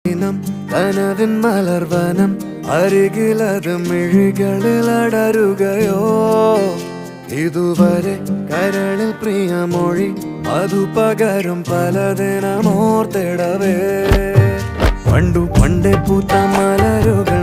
കനവിൻ മലർവനം അരികിലത് മിഴികളിൽ അടരുകയോ ഇതുവരെ കരളിൽ പ്രിയമൊഴി അതു പകരും പലതിനമോർത്തിടവേ പണ്ടു പണ്ടേ പൂത്ത മലരുകൾ